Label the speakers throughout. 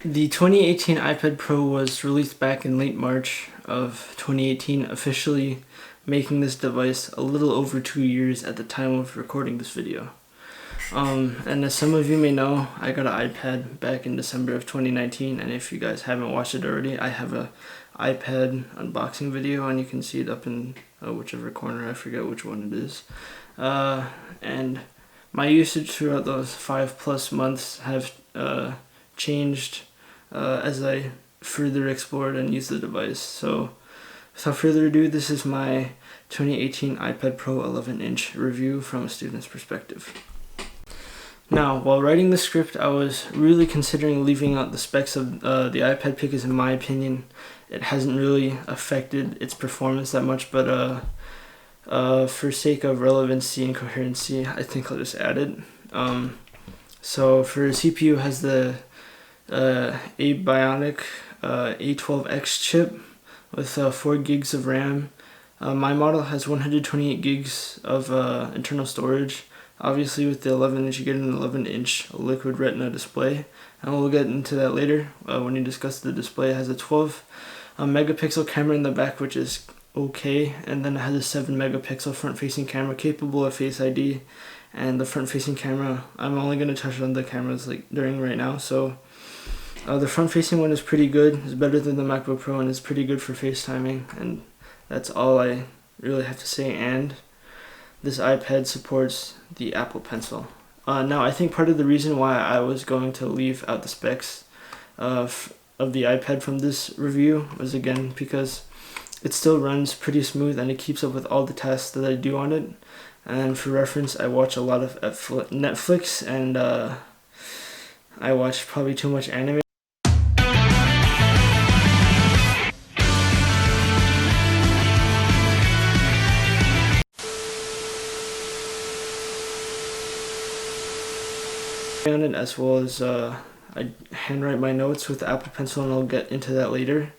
Speaker 1: The 2018 iPad Pro was released back in late March of 2018, officially making this device a little over 2 years at the time of recording this video. And as some of you may know, I got an iPad back in December of 2019, and if you guys haven't watched it already, I have a iPad unboxing video, and you can see it up in whichever corner, I forget which one it is. And my usage throughout those 5+ months have changed as I further explored and used the device. So without further ado, this is my 2018 iPad Pro 11-inch review from a student's perspective. Now, while writing the script, I was really considering leaving out the specs of the iPad because in my opinion, it hasn't really affected its performance that much, but for sake of relevancy and coherency, I think I'll just add it. So for CPU, it has the Bionic A12X chip with 4 gigs of RAM. My model has 128 gigs of internal storage. Obviously with the 11-inch, you get an 11-inch liquid retina display, and we'll get into that later when you discuss the display. It has a 12 megapixel camera in the back, which is okay, and then it has a 7 megapixel front-facing camera capable of Face ID. And the front-facing camera, I'm only going to touch on the cameras during right now. So the front-facing one is pretty good. It's better than the MacBook Pro, and it's pretty good for FaceTiming, and that's all I really have to say. And this iPad supports the Apple Pencil. Now, I think part of the reason why I was going to leave out the specs of the iPad from this review was, again, because it still runs pretty smooth and it keeps up with all the tasks that I do on it. And for reference, I watch a lot of Netflix, and I watch probably too much anime. On it, as well as I handwrite my notes with the Apple Pencil, and I'll get into that later.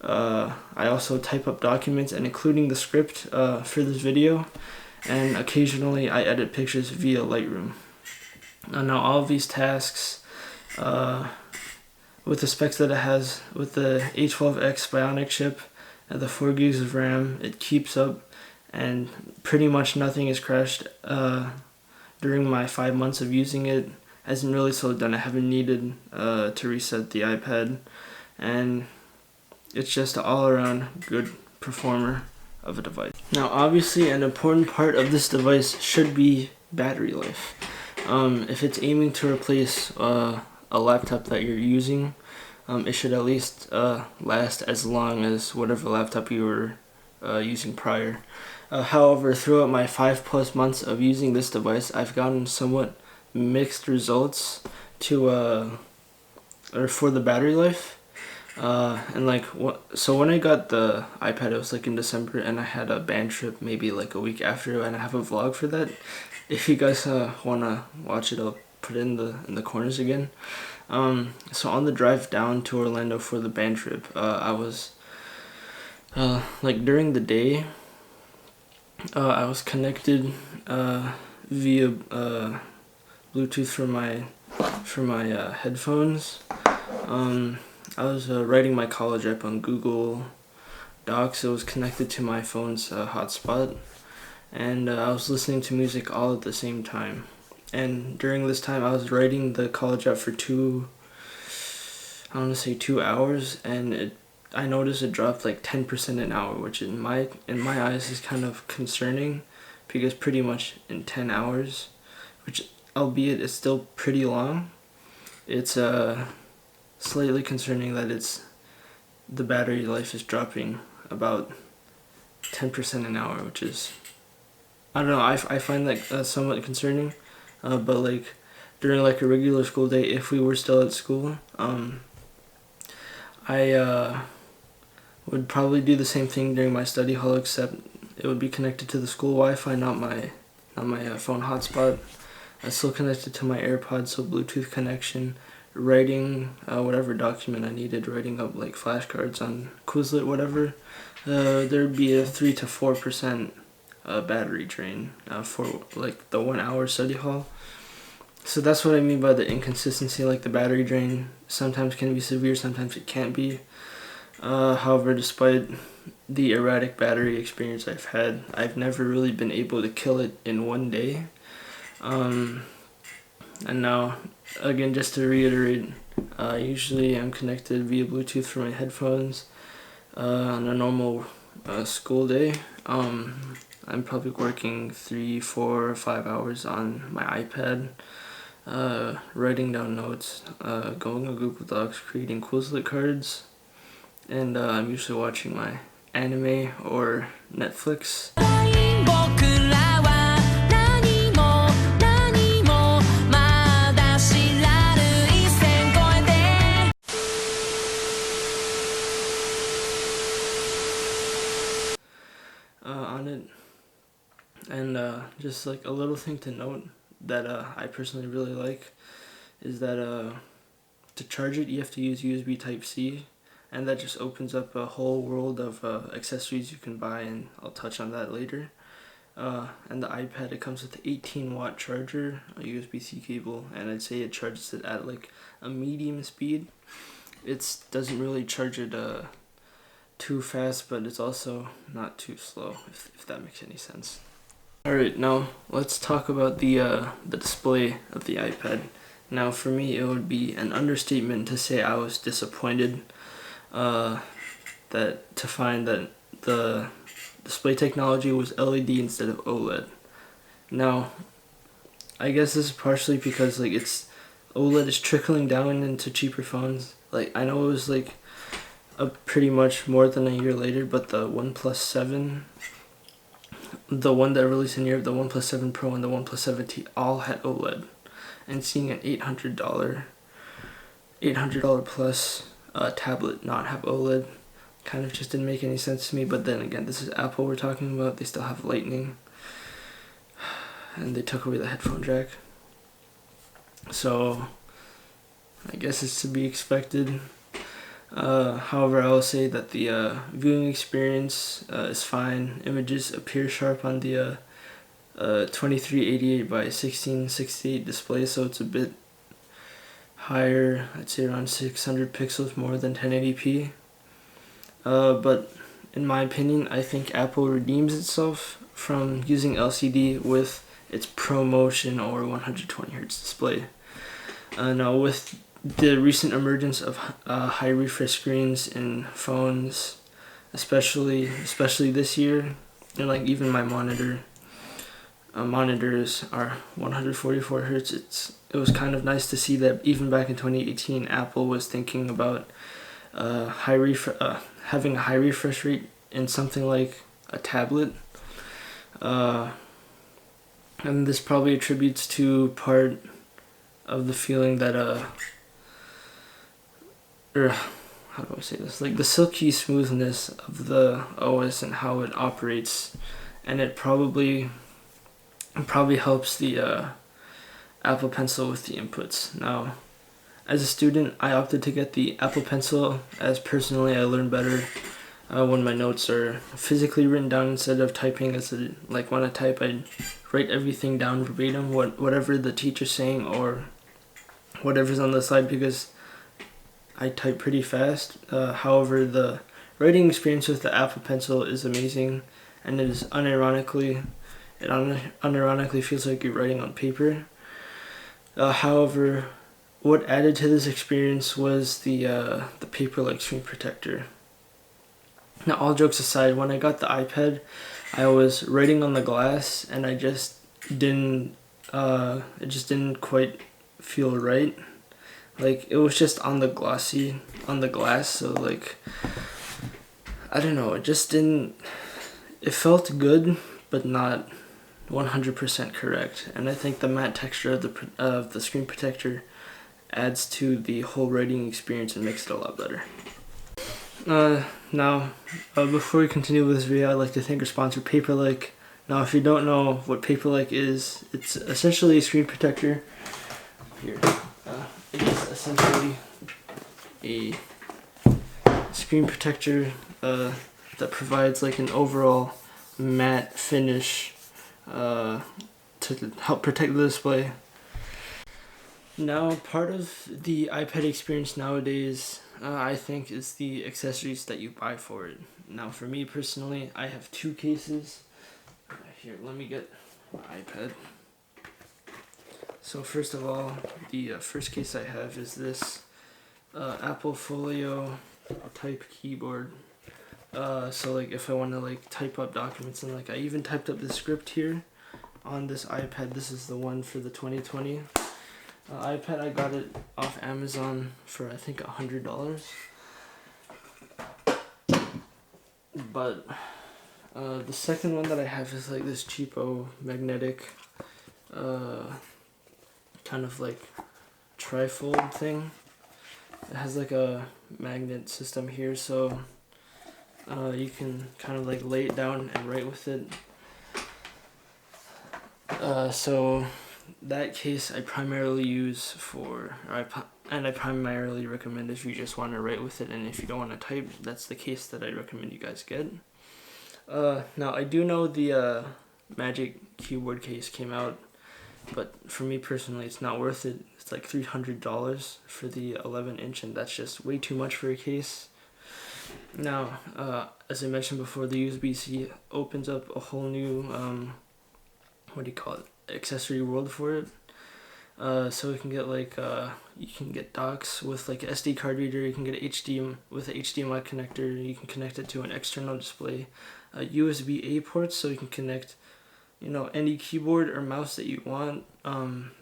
Speaker 1: I also type up documents, and including the script for this video, and occasionally I edit pictures via Lightroom. Now all of these tasks, with the specs that it has, with the A12X Bionic chip and the 4 gigs of RAM, it keeps up, and pretty much nothing has crashed during my 5 months of using it. Hasn't really slowed down. I haven't needed to reset the iPad, and it's just an all-around good performer of a device. Now, obviously, an important part of this device should be battery life. If it's aiming to replace a laptop that you're using, it should at least last as long as whatever laptop you were using prior. However, throughout my 5+ months of using this device, I've gotten somewhat mixed results for the battery life. So when I got the iPad, it was in December, and I had a band trip maybe a week after, and I have a vlog for that. If you guys wanna watch it, I'll put it in the corners again. So on the drive down to Orlando for the band trip, I was during the day, I was connected via Bluetooth for my headphones. I was writing my college app on Google Docs. It was connected to my phone's hotspot, and I was listening to music all at the same time. And during this time, I was writing the college app for 2 hours, and I noticed it dropped 10% an hour, which in my eyes is kind of concerning, because pretty much in 10 hours, which albeit is still pretty long, it's slightly concerning that the battery life is dropping about 10% an hour, which is, I don't know, I find that somewhat concerning. But during a regular school day, if we were still at school, I would probably do the same thing during my study hall, except it would be connected to the school Wi-Fi, not my phone hotspot. I still connected to my AirPods, so Bluetooth connection, writing whatever document I needed, writing up flashcards on Quizlet, whatever. There'd be a 3 to 4% battery drain for the 1 hour study hall. So that's what I mean by the inconsistency, like the battery drain sometimes can be severe, sometimes it can't be. However, despite the erratic battery experience I've had, I've never really been able to kill it in one day. And now, again, just to reiterate, usually I'm connected via Bluetooth for my headphones on a normal school day. I'm probably working 3, 4, 5 hours on my iPad, writing down notes, going on Google Docs, creating Quizlet cards, and I'm usually watching my anime or Netflix. On it, and just like a little thing to note that I personally really like is that to charge it you have to use USB Type-C, and that just opens up a whole world of accessories you can buy, and I'll touch on that later. And the iPad, it comes with an 18-watt charger, a USB-C cable, and I'd say it charges it at like a medium speed. It doesn't really charge it too fast, but it's also not too slow, if that makes any sense. Alright, now let's talk about the display of the iPad. Now for me, it would be an understatement to say I was disappointed to find that the display technology was LED instead of OLED. Now, I guess this is partially because like OLED is trickling down into cheaper phones. Like, I know it was like pretty much more than a year later, but the OnePlus 7, the one that released in Europe, the OnePlus 7 Pro and the OnePlus 7T all had OLED. And seeing an $800 plus tablet not have OLED kind of just didn't make any sense to me. But then again, this is Apple we're talking about. They still have Lightning, and they took away the headphone jack. So I guess it's to be expected. However, I will say that the viewing experience is fine. Images appear sharp on the 2388 by 1668 display, so it's a bit higher. I'd say around 600 pixels more than 1080p. But in my opinion, I think Apple redeems itself from using LCD with its ProMotion or 120Hz display. Now with the recent emergence of high refresh screens in phones, especially this year, and like even my monitors are 144 Hz. It was kind of nice to see that even back in 2018, Apple was thinking about having a high refresh rate in something like a tablet, and this probably attributes to part of the feeling that or how do I say this? Like the silky smoothness of the OS and how it operates, and it probably helps the Apple Pencil with the inputs. Now, as a student, I opted to get the Apple Pencil, as personally I learn better when my notes are physically written down instead of typing. Like when I type, I write everything down verbatim, whatever the teacher's saying or whatever's on the slide, because I type pretty fast. However, the writing experience with the Apple Pencil is amazing, and it unironically feels like you're writing on paper. However, what added to this experience was the paper-like screen protector. Now, all jokes aside, when I got the iPad, I was writing on the glass, and it just didn't quite feel right. Like, it was just on the glass, so like, I don't know, it felt good, but not 100% correct. And I think the matte texture of the screen protector adds to the whole writing experience and makes it a lot better. Now, before we continue with this video, I'd like to thank our sponsor, Paperlike. Now, if you don't know what Paperlike is, it's essentially a screen protector. Here, it is essentially a screen protector that provides like an overall matte finish to help protect the display. Now, part of the iPad experience nowadays, I think, is the accessories that you buy for it. Now, for me personally, I have two cases. Here, let me get my iPad. So first of all, the first case I have is this Apple Folio type keyboard. So like if I want to like type up documents, and like I even typed up the script here on this iPad. This is the one for the 2020 iPad. I got it off Amazon for I think $100. But the second one that I have is like this cheapo magnetic kind of like trifold thing. It has like a magnet system here, so you can kind of like lay it down and write with it. So that case I primarily use for, and I primarily recommend if you just want to write with it, and if you don't want to type, that's the case that I recommend you guys get. Now I do know the Magic Keyboard case came out, but for me personally, it's not worth it. It's like $300 for the 11-inch, and that's just way too much for a case. Now, as I mentioned before, the USB-C opens up a whole new, accessory world for it. So you can get like, you can get docks with like an SD card reader, you can get an HDMI with an HDMI connector, you can connect it to an external display, USB-A ports, so you can connect, any keyboard or mouse that you want, and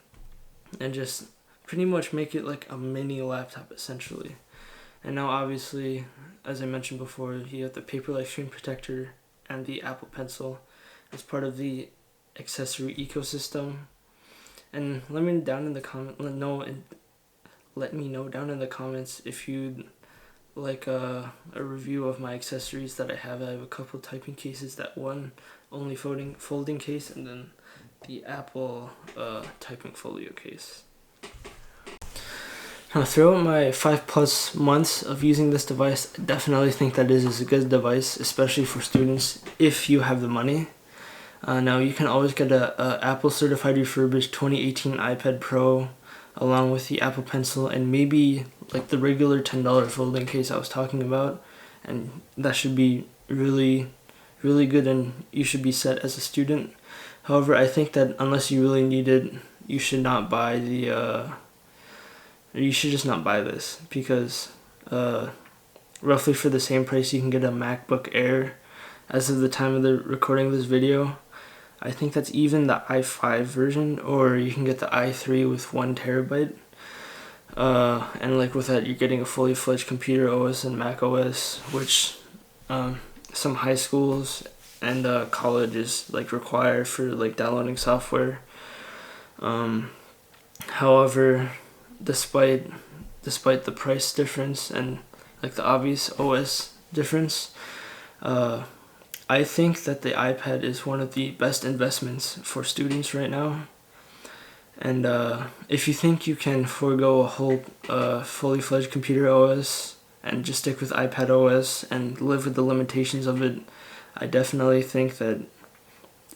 Speaker 1: just pretty much make it like a mini laptop essentially. And now obviously, as I mentioned before, you have the Paperlike screen protector and the Apple Pencil as part of the accessory ecosystem. And let me know down in the comments if you'd like a review of my accessories that I have. I have a couple typing cases, that one only folding case, and then the Apple typing folio case. Now, throughout my 5+ months of using this device, I definitely think that it is a good device, especially for students if you have the money. Now, you can always get a Apple certified refurbished 2018 iPad Pro along with the Apple Pencil and maybe like the regular $10 folding case I was talking about, and that should be really good, and you should be set as a student. However, I think that unless you really need it, you should not buy you should just not buy this, because roughly for the same price you can get a MacBook Air as of the time of the recording of this video. I think that's even the i5 version, or you can get the i3 with 1 terabyte. And like with that, you're getting a fully fledged computer OS and Mac OS, which some high schools and colleges like require for like downloading software. However, despite the price difference and like the obvious OS difference, I think that the iPad is one of the best investments for students right now. And if you think you can forego a whole fully fledged computer OS and just stick with iPad OS and live with the limitations of it, I definitely think that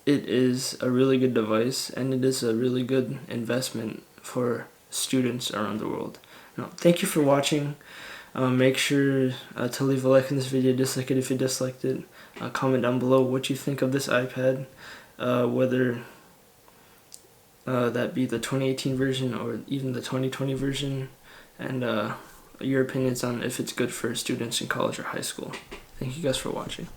Speaker 1: it is a really good device, and it is a really good investment for students around the world. Now, thank you for watching. Make sure to leave a like in this video, dislike it if you disliked it. Comment down below what you think of this iPad, whether that be the 2018 version or even the 2020 version, and your opinions on if it's good for students in college or high school. Thank you guys for watching.